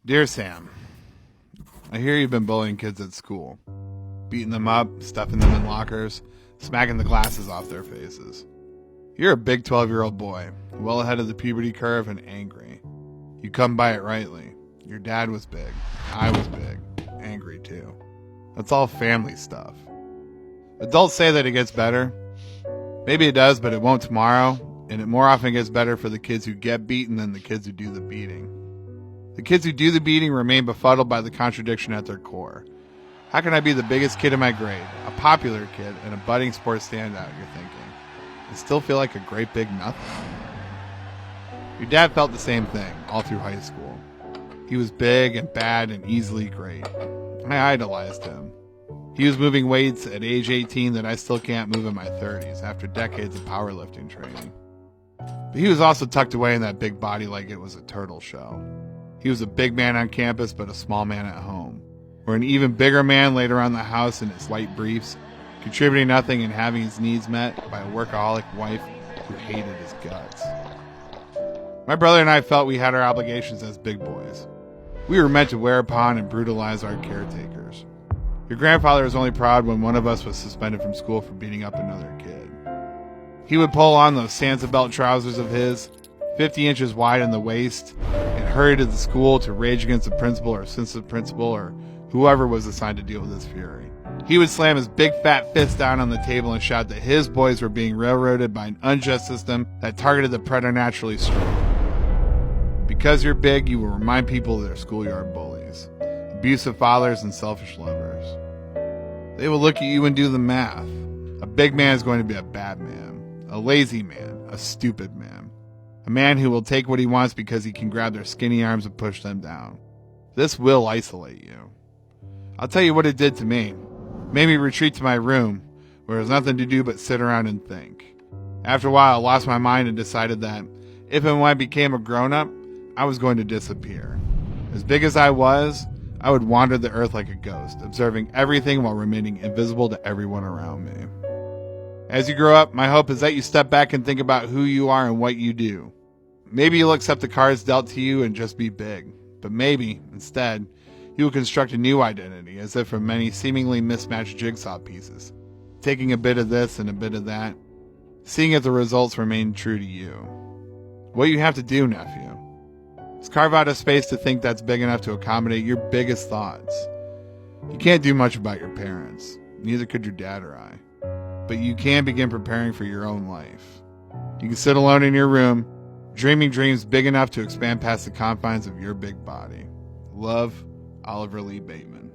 Dear Sam, I hear you've been bullying kids at school, beating them up, stuffing them in lockers, smacking the glasses off their faces. You're a big 12-year-old boy, well ahead of the puberty curve and angry. You come by it rightly. Your dad was big. I was big. Angry too. That's all family stuff. Adults say that it gets better. Maybe it does, but it won't tomorrow, and it more often gets better for the kids who get beaten than the kids who do the beating. The kids who do the beating remain befuddled by the contradiction at their core. How can I be the biggest kid in my grade, a popular kid, and a budding sports standout, you're thinking, and still feel like a great big nothing? Your dad felt the same thing all through high school. He was big and bad and easily great. I idolized him. He was moving weights at age 18 that I still can't move in my 30s after decades of powerlifting training. But he was also tucked away in that big body like it was a turtle show. He was a big man on campus, but a small man at home. Or an even bigger man laid around the house in his white briefs, contributing nothing and having his needs met by a workaholic wife who hated his guts. My brother and I felt we had our obligations as big boys. We were meant to wear upon and brutalize our caretakers. Your grandfather was only proud when one of us was suspended from school for beating up another kid. He would pull on those Santa belt trousers of his, 50 inches wide in the waist, and hurry to the school to rage against the principal or assistant principal or whoever was assigned to deal with his fury. He would slam his big fat fist down on the table and shout that his boys were being railroaded by an unjust system that targeted the preternaturally strong. Because you're big, you will remind people of their schoolyard bullies, abusive fathers, and selfish lovers. They will look at you and do the math. A big man is going to be a bad man, a lazy man, a stupid man. A man who will take what he wants because he can grab their skinny arms and push them down. This will isolate you. I'll tell you what it did to me. It made me retreat to my room, where there was nothing to do but sit around and think. After a while, I lost my mind and decided that if and when I became a grown-up, I was going to disappear. As big as I was, I would wander the earth like a ghost, observing everything while remaining invisible to everyone around me. As you grow up, my hope is that you step back and think about who you are and what you do. Maybe you'll accept the cards dealt to you and just be big. But maybe, instead, you will construct a new identity, as if from many seemingly mismatched jigsaw pieces, taking a bit of this and a bit of that, seeing if the results remain true to you. What you have to do, nephew, is carve out a space to think that's big enough to accommodate your biggest thoughts. You can't do much about your parents, neither could your dad or I. But you can begin preparing for your own life. You can sit alone in your room, dreaming dreams big enough to expand past the confines of your big body. Love, Oliver Lee Bateman.